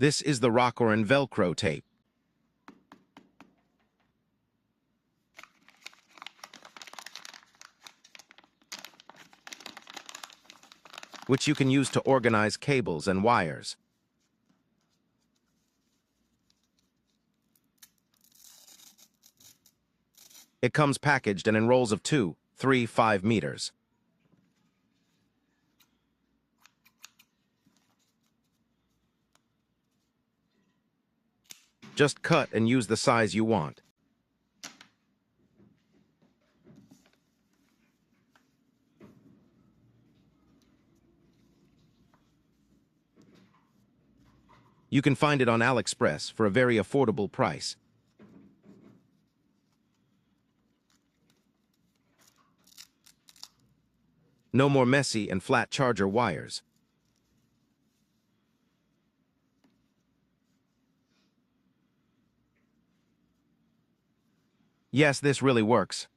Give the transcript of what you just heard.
This is the Rocoren Velcro tape, which you can use to organize cables and wires. It comes packaged and in rolls of 2, 3, 5 meters. Just cut and use the size you want. You can find it on AliExpress for a very affordable price. No more messy and flat charger wires. Yes, this really works.